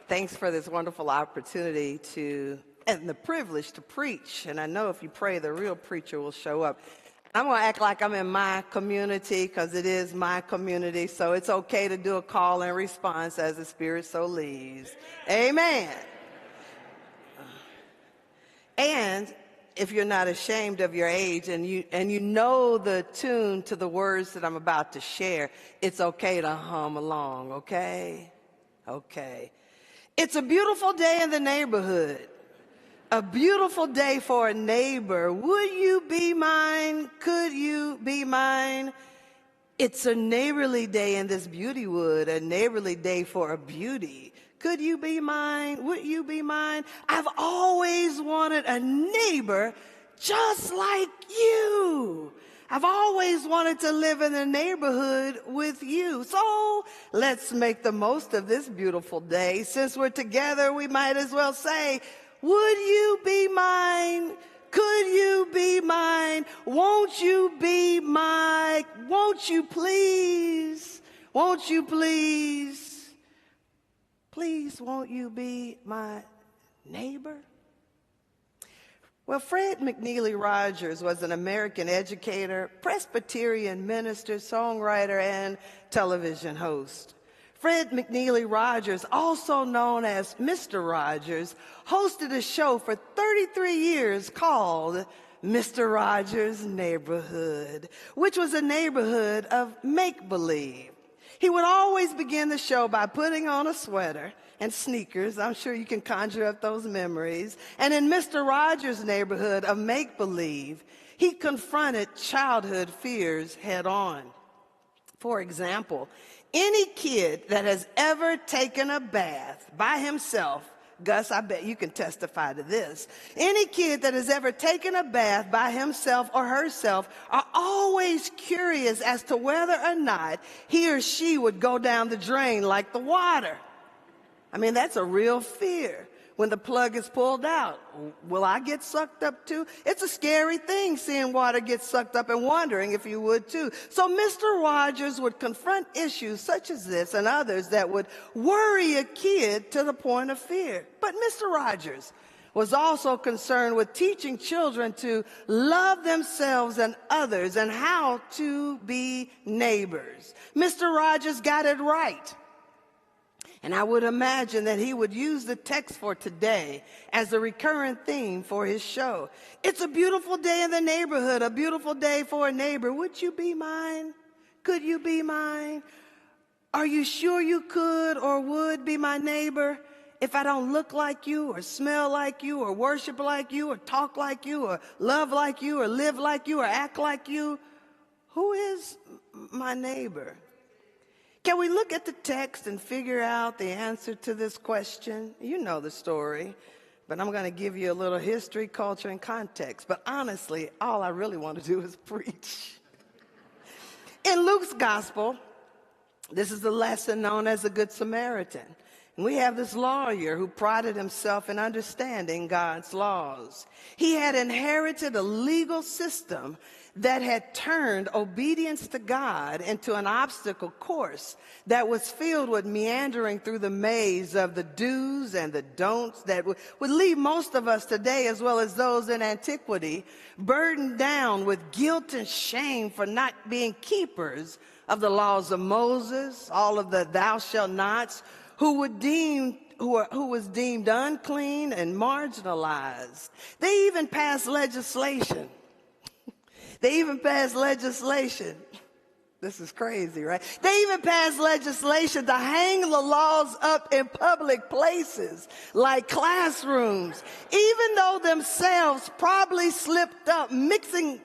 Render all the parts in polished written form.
Thanks for this wonderful opportunity and the privilege to preach. And I know if you pray, the real preacher will show up. I'm going to act like I'm in my community because it is my community. So it's okay to do a call and response as the Spirit so leads. Amen. And if you're not ashamed of your age and you know the tune to the words that I'm about to share, it's okay to hum along, okay? Okay. It's a beautiful day in the neighborhood. A beautiful day for a neighbor. Would you be mine? Could you be mine? It's a neighborly day in this beauty wood, a neighborly day for a beauty. Could you be mine? Would you be mine? I've always wanted a neighbor just like you. I've always wanted to live in a neighborhood with you. So let's make the most of this beautiful day. Since we're together, we might as well say, would you be mine? Could you be mine? Won't you be mine? Won't you please? Won't you please? Please, won't you be my neighbor? Well, Fred McNeely Rogers was an American educator, Presbyterian minister, songwriter, and television host. Fred McNeely Rogers, also known as Mr. Rogers, hosted a show for 33 years called Mr. Rogers' Neighborhood, which was a neighborhood of make-believe. He would always begin the show by putting on a sweater and sneakers. I'm sure you can conjure up those memories. And in Mr. Rogers' neighborhood of make-believe, he confronted childhood fears head on. For example, any kid that has ever taken a bath by himself, Gus, I bet you can testify to this. Any kid that has ever taken a bath by himself or herself are always curious as to whether or not he or she would go down the drain like the water. I mean, that's a real fear. When the plug is pulled out, will I get sucked up too? It's a scary thing seeing water get sucked up and wondering if you would too. So Mr. Rogers would confront issues such as this and others that would worry a kid to the point of fear. But Mr. Rogers was also concerned with teaching children to love themselves and others and how to be neighbors. Mr. Rogers got it right. And I would imagine that he would use the text for today as a recurrent theme for his show. It's a beautiful day in the neighborhood, a beautiful day for a neighbor. Would you be mine? Could you be mine? Are you sure you could or would be my neighbor if I don't look like you or smell like you or worship like you or talk like you or love like you or live like you or act like you? Who is my neighbor? Can we look at the text and figure out the answer to this question? You know the story, but I'm going to give you a little history, culture, and context. But honestly, all I really want to do is preach. In Luke's gospel, this is the lesson known as the Good Samaritan. And we have this lawyer who prided himself in understanding God's laws. He had inherited a legal system that had turned obedience to God into an obstacle course that was filled with meandering through the maze of the do's and the don'ts that would leave most of us today, as well as those in antiquity, burdened down with guilt and shame for not being keepers of the laws of Moses, all of the thou shalt nots, who was deemed unclean and marginalized. They even passed legislation. This is crazy, right? They even passed legislation to hang the laws up in public places like classrooms, even though themselves probably slipped up mixing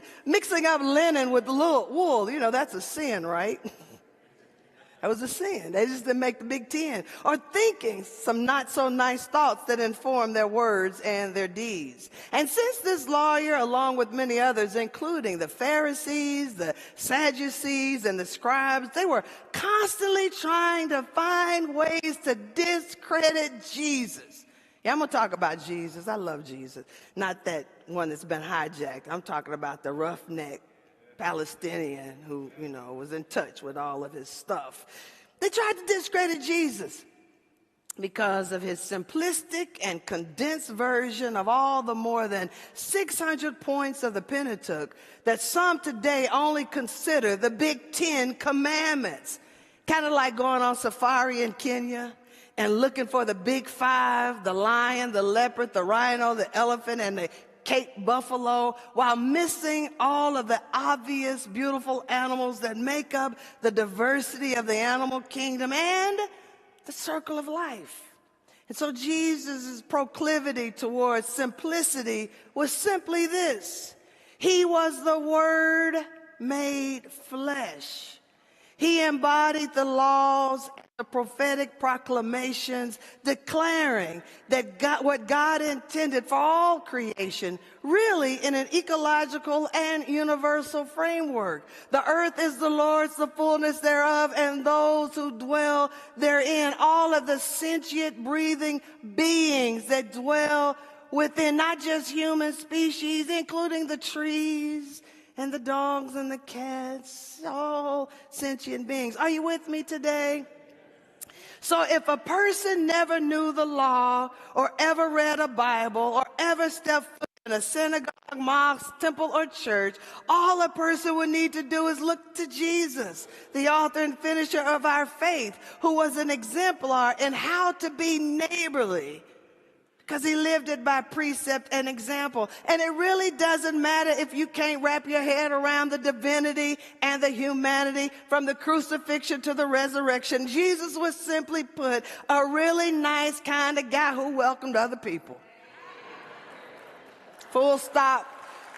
up linen with wool. You know, that's a sin, right? That was a sin. They just didn't make the Big Ten. Or thinking some not so nice thoughts that inform their words and their deeds. And since this lawyer, along with many others, including the Pharisees, the Sadducees, and the scribes, they were constantly trying to find ways to discredit Jesus. Yeah, I'm going to talk about Jesus. I love Jesus. Not that one that's been hijacked. I'm talking about the roughneck Palestinian who, was in touch with all of his stuff. They tried to discredit Jesus. because of his simplistic and condensed version of all the more than 600 points of the Pentateuch that some today only consider the Big Ten Commandments. Kind of like going on safari in Kenya and looking for the big five, the lion, the leopard, the rhino, the elephant, and the Cape buffalo, while missing all of the obvious, beautiful animals that make up the diversity of the animal kingdom and the circle of life. And so Jesus' proclivity towards simplicity was simply this: he was the Word made flesh. He embodied the laws, the prophetic proclamations declaring that what God intended for all creation, really in an ecological and universal framework. The earth is the Lord's, the fullness thereof, and those who dwell therein. All of the sentient, breathing beings that dwell within, not just human species, including the trees and the dogs and the cats, all sentient beings. Are you with me today? So if a person never knew the law or ever read a Bible or ever stepped foot in a synagogue, mosque, temple, or church, all a person would need to do is look to Jesus, the author and finisher of our faith, who was an exemplar in how to be neighborly, because he lived it by precept and example. And it really doesn't matter if you can't wrap your head around the divinity and the humanity from the crucifixion to the resurrection. Jesus was, simply put, a really nice kind of guy who welcomed other people. Full stop,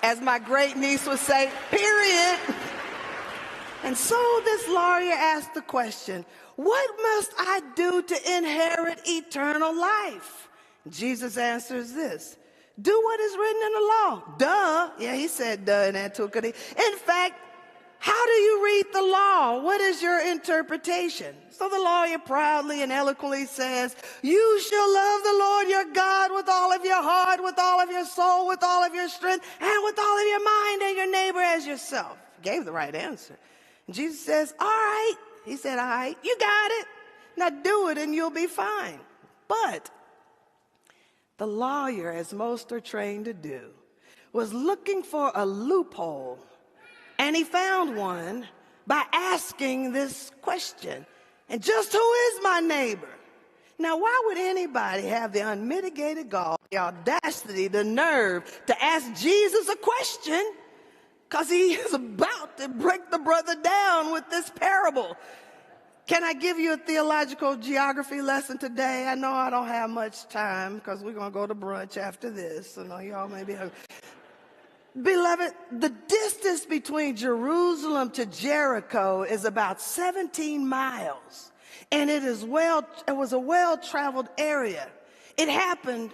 as my great niece would say, period. And so this lawyer asked the question, what must I do to inherit eternal life? Jesus answers this: do what is written in the law. Duh. Yeah, he said duh in antiquity. In fact, how do you read the law? What is your interpretation? So the lawyer proudly and eloquently says, you shall love the Lord your God with all of your heart, with all of your soul, with all of your strength, and with all of your mind, and your neighbor as yourself. He gave the right answer. And Jesus says, all right. He said, all right, you got it. Now do it and you'll be fine. But the lawyer, as most are trained to do, was looking for a loophole, and he found one by asking this question: and just who is my neighbor? Now, why would anybody have the unmitigated gall, the audacity, the nerve to ask Jesus a question? Because he is about to break the brother down with this parable. Can I give you a theological geography lesson today? I know I don't have much time because we're going to go to brunch after this. So y'all may be hungry. Beloved, the distance between Jerusalem to Jericho is about 17 miles. And it was a well-traveled area. It happened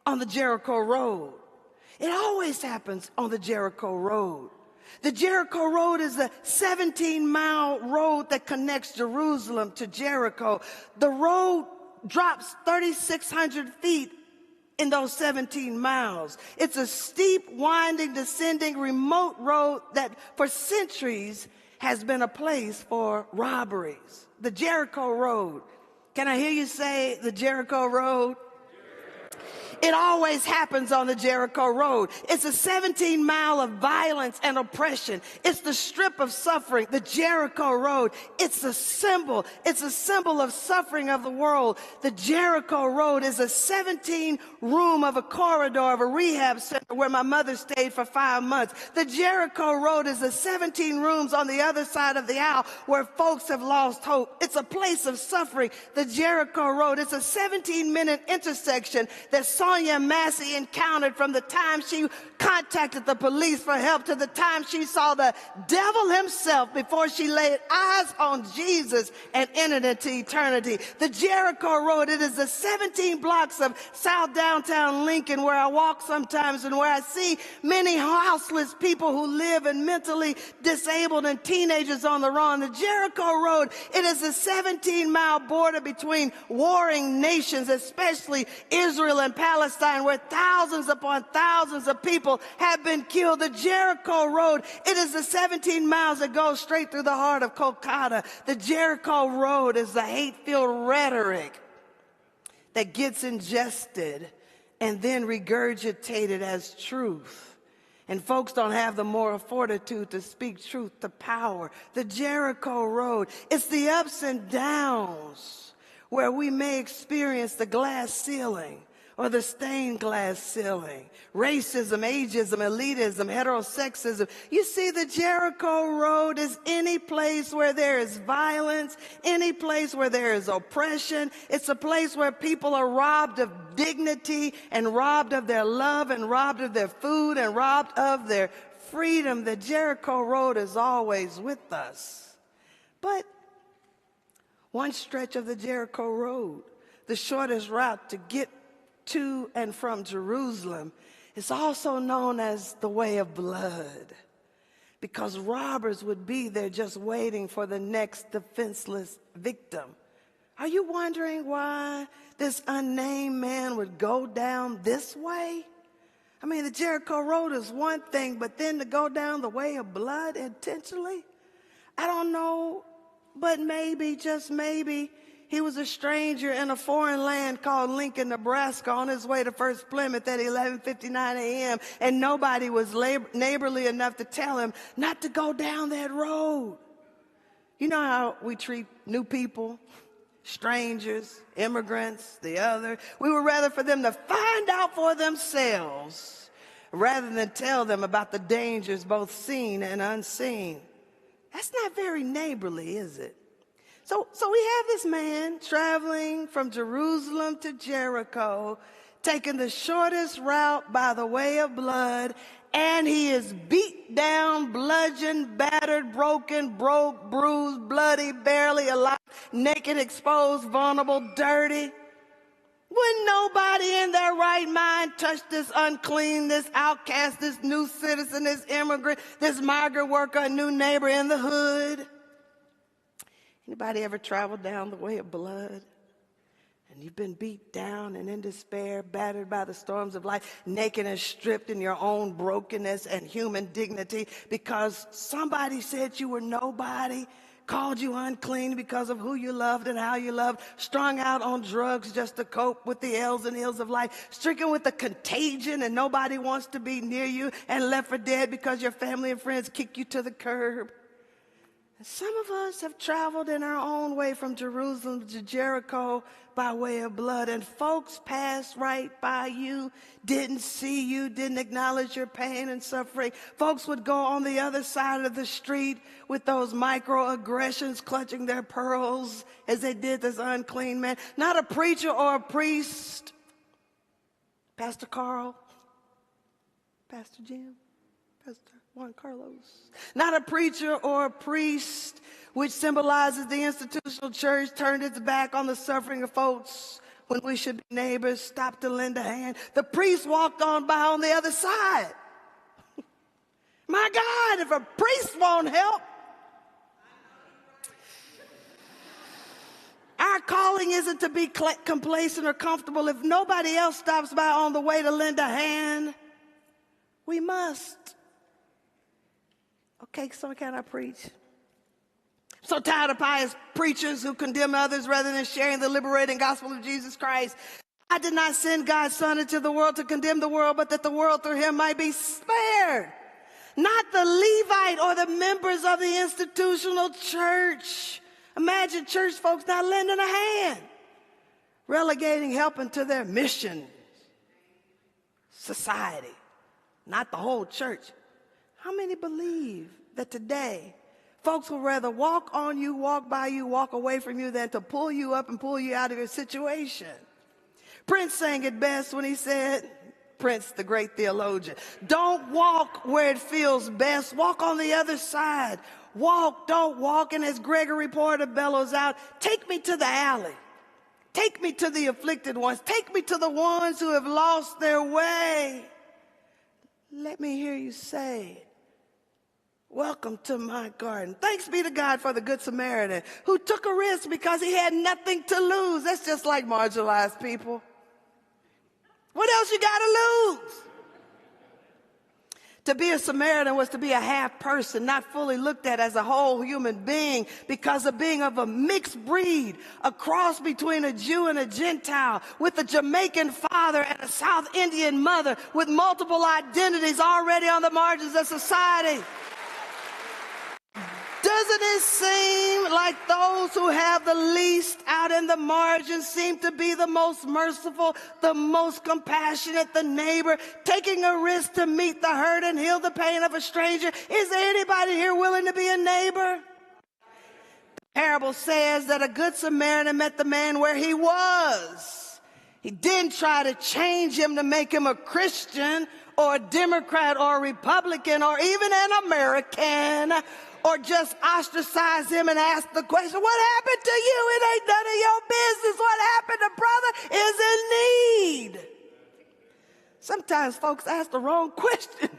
on the Jericho Road. It always happens on the Jericho Road. The Jericho Road is a 17-mile road that connects Jerusalem to Jericho. The road drops 3,600 feet in those 17 miles. It's a steep, winding, descending, remote road that for centuries has been a place for robberies. The Jericho Road. Can I hear you say the Jericho Road? It always happens on the Jericho Road. It's a 17-mile of violence and oppression. It's the strip of suffering, the Jericho Road. It's a symbol. It's a symbol of suffering of the world. The Jericho Road is a 17-room of a corridor of a rehab center where my mother stayed for 5 months. The Jericho Road is the 17 rooms on the other side of the aisle where folks have lost hope. It's a place of suffering. The Jericho Road is a 17-minute intersection that Sonia Massey encountered from the time she contacted the police for help to the time she saw the devil himself before she laid eyes on Jesus and entered into eternity. The Jericho Road, it is the 17 blocks of South Downtown Lincoln where I walk sometimes and where I see many houseless people who live and mentally disabled and teenagers on the run. The Jericho Road, it is a 17-mile border between warring nations, especially Israel and Palestine, where thousands upon thousands of people have been killed. The Jericho Road, it is the 17 miles that go straight through the heart of Kolkata. The Jericho Road is the hate-filled rhetoric that gets ingested and then regurgitated as truth. And folks don't have the moral fortitude to speak truth to power. The Jericho Road, it's the ups and downs where we may experience the glass ceiling or the stained glass ceiling, racism, ageism, elitism, heterosexism. You see, the Jericho Road is any place where there is violence, any place where there is oppression. It's a place where people are robbed of dignity and robbed of their love and robbed of their food and robbed of their freedom. The Jericho Road is always with us. But one stretch of the Jericho Road, the shortest route to get to and from Jerusalem, is also known as the Way of Blood, because robbers would be there just waiting for the next defenseless victim. Are you wondering why this unnamed man would go down this way? I mean, the Jericho Road is one thing, but then to go down the Way of Blood intentionally? I don't know, but maybe, just maybe, he was a stranger in a foreign land called Lincoln, Nebraska, on his way to First Plymouth at 11:59 a.m., and nobody was neighborly enough to tell him not to go down that road. You know how we treat new people, strangers, immigrants, the other. We would rather for them to find out for themselves rather than tell them about the dangers both seen and unseen. That's not very neighborly, is it? So we have this man traveling from Jerusalem to Jericho, taking the shortest route by the Way of Blood, and he is beat down, bludgeoned, battered, broken, broke, bruised, bloody, barely alive, naked, exposed, vulnerable, dirty. Wouldn't nobody in their right mind touch this unclean, this outcast, this new citizen, this immigrant, this migrant worker, a new neighbor in the hood? Anybody ever traveled down the Way of Blood? And you've been beat down and in despair, battered by the storms of life, naked and stripped in your own brokenness and human dignity because somebody said you were nobody, called you unclean because of who you loved and how you loved, strung out on drugs just to cope with the ills and ills of life, stricken with the contagion and nobody wants to be near you, and left for dead because your family and friends kick you to the curb. Some of us have traveled in our own way from Jerusalem to Jericho by Way of Blood, and folks passed right by you, didn't see you, didn't acknowledge your pain and suffering. Folks would go on the other side of the street with those microaggressions clutching their pearls as they did this unclean man. Not a preacher or a priest. Pastor Carl, Pastor Jim, Pastor Juan Carlos. Not a preacher or a priest, which symbolizes the institutional church turned its back on the suffering of folks when we should be neighbors, stopped to lend a hand. The priest walked on by on the other side. My God, if a priest won't help, our calling isn't to be complacent or comfortable. If nobody else stops by on the way to lend a hand, we must. Okay, so can I preach? I'm so tired of pious preachers who condemn others rather than sharing the liberating gospel of Jesus Christ. I did not send God's Son into the world to condemn the world, but that the world through him might be spared. Not the Levite or the members of the institutional church. Imagine church folks not lending a hand, relegating helping to their mission society, not the whole church. How many believe that today folks will rather walk on you, walk by you, walk away from you than to pull you up and pull you out of your situation? Prince sang it best when he said, Prince, the great theologian, don't walk where it feels best. Walk on the other side. Walk, don't walk. And as Gregory Porter bellows out, take me to the alley. Take me to the afflicted ones. Take me to the ones who have lost their way. Let me hear you say, welcome to my garden. Thanks be to God for the Good Samaritan who took a risk because he had nothing to lose. That's just like marginalized people. What else you got to lose? To be a Samaritan was to be a half person, not fully looked at as a whole human being because of being of a mixed breed, a cross between a Jew and a Gentile, with a Jamaican father and a South Indian mother, with multiple identities already on the margins of society. Doesn't it seem like those who have the least out in the margins seem to be the most merciful, the most compassionate, the neighbor, taking a risk to meet the hurt and heal the pain of a stranger? Is there anybody here willing to be a neighbor? The parable says that a good Samaritan met the man where he was. He didn't try to change him to make him a Christian or a Democrat or a Republican or even an American, or just ostracize him and ask the question, what happened to you? It ain't none of your business. What happened? The brother is in need. Sometimes folks ask the wrong question.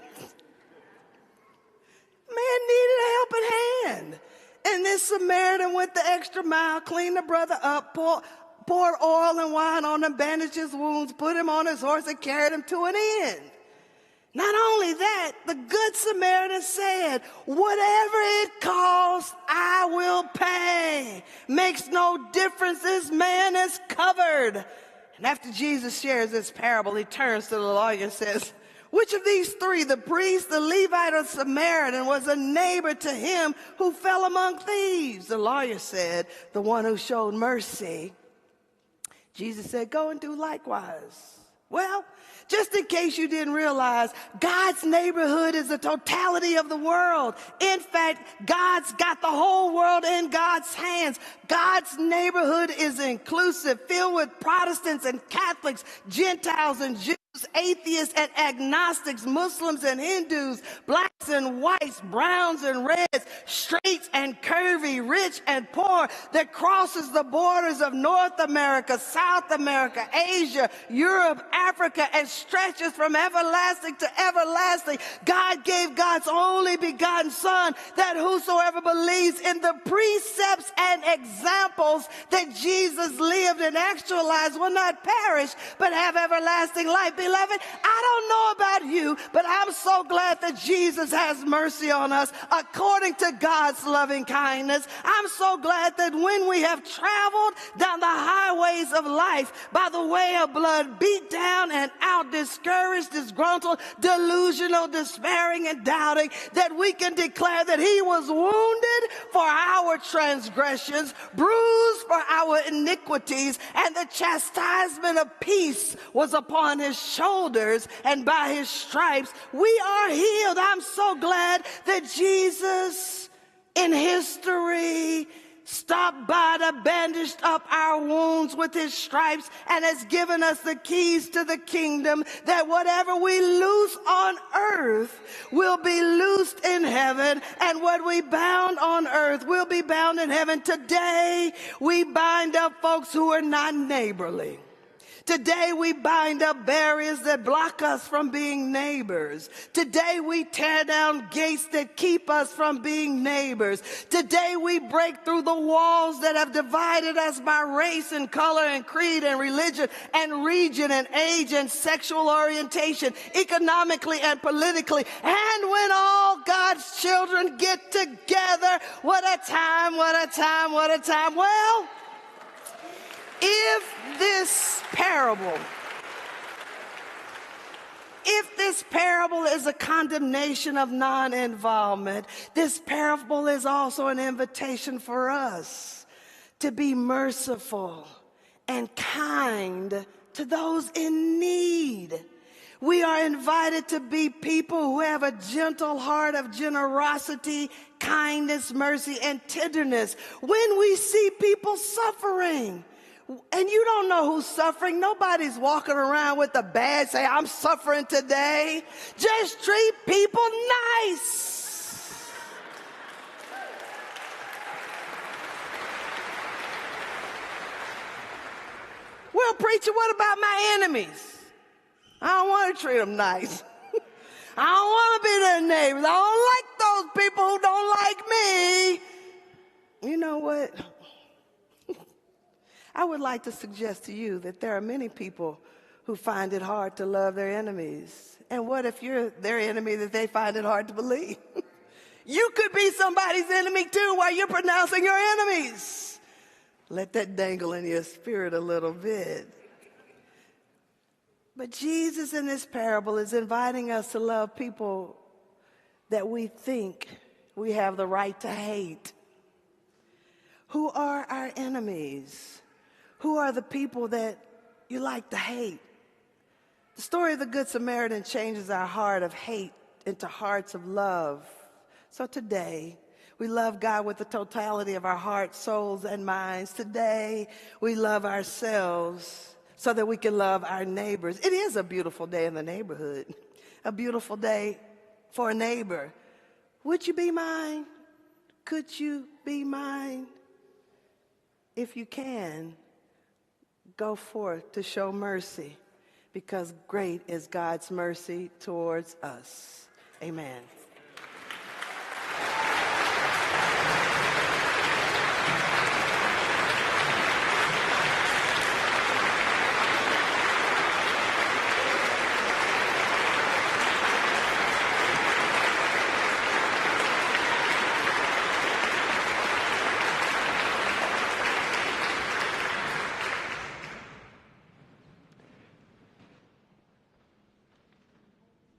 Man needed a helping hand. And this Samaritan went the extra mile, cleaned the brother up, poured oil and wine on him, bandaged his wounds, put him on his horse, and carried him to an inn. Not only that, the good Samaritan said, whatever it costs, I will pay. Makes no difference, this man is covered. And after Jesus shares this parable, he turns to the lawyer and says, which of these three, the priest, the Levite, or Samaritan, was a neighbor to him who fell among thieves? The lawyer said, the one who showed mercy. Jesus said, go and do likewise. Well, just in case you didn't realize, God's neighborhood is the totality of the world. In fact, God's got the whole world in God's hands. God's neighborhood is inclusive, filled with Protestants and Catholics, Gentiles and Jews, atheists and agnostics, Muslims and Hindus, blacks and whites, browns and reds, straight and curvy, rich and poor, that crosses the borders of North America, South America, Asia, Europe, Africa, and stretches from everlasting to everlasting. God gave God's only begotten Son, that whosoever believes in the precepts and examples that Jesus lived and actualized will not perish, but have everlasting life. Beloved, I don't know about you, but I'm so glad that Jesus has mercy on us according to God's loving kindness. I'm so glad that when we have traveled down the highways of life by the way of blood, beat down and out, discouraged, disgruntled, delusional, despairing, and doubting, that we can declare that he was wounded for our transgressions, bruised for our iniquities, and the chastisement of peace was upon his shoulders, and by his stripes we are healed. I'm so glad that Jesus in history stopped by to bandage up our wounds with his stripes and has given us the keys to the kingdom, that whatever we loose on earth will be loosed in heaven, and what we bound on earth will be bound in heaven. Today we bind up folks who are not neighborly. Today we bind up barriers that block us from being neighbors. Today we tear down gates that keep us from being neighbors. Today we break through the walls that have divided us by race and color and creed and religion and region and age and sexual orientation, economically and politically. And when all God's children get together, what a time, what a time, what a time. Well, if this parable is a condemnation of non-involvement, this parable is also an invitation for us to be merciful and kind to those in need. We are invited to be people who have a gentle heart of generosity, kindness, mercy, and tenderness. When we see people suffering, and you don't know who's suffering. Nobody's walking around with a badge saying, I'm suffering today. Just treat people nice. Well, preacher, what about my enemies? I don't want to treat them nice. I don't want to be their neighbors. I don't like those people who don't like me. You know what? I would like to suggest to you that there are many people who find it hard to love their enemies. And what if you're their enemy that they find it hard to believe? You could be somebody's enemy too while you're pronouncing your enemies. Let that dangle in your spirit a little bit. But Jesus in this parable is inviting us to love people that we think we have the right to hate. Who are our enemies? Who are the people that you like to hate? The story of the Good Samaritan changes our heart of hate into hearts of love. So today, we love God with the totality of our hearts, souls, and minds. Today, we love ourselves so that we can love our neighbors. It is a beautiful day in the neighborhood, a beautiful day for a neighbor. Would you be mine? Could you be mine? If you can, go forth to show mercy, because great is God's mercy towards us. Amen.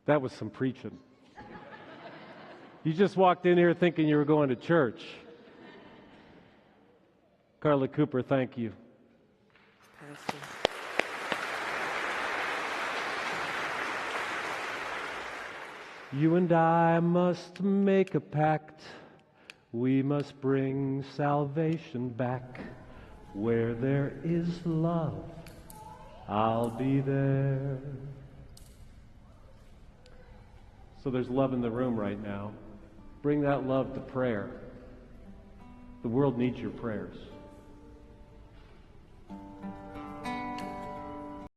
That was some preaching. You just walked in here thinking you were going to church. Carla Cooper, thank you. Pastor. You and I must make a pact. We must bring salvation back. Where there is love, I'll be there. So there's love in the room right now. Bring that love to prayer. The world needs your prayers.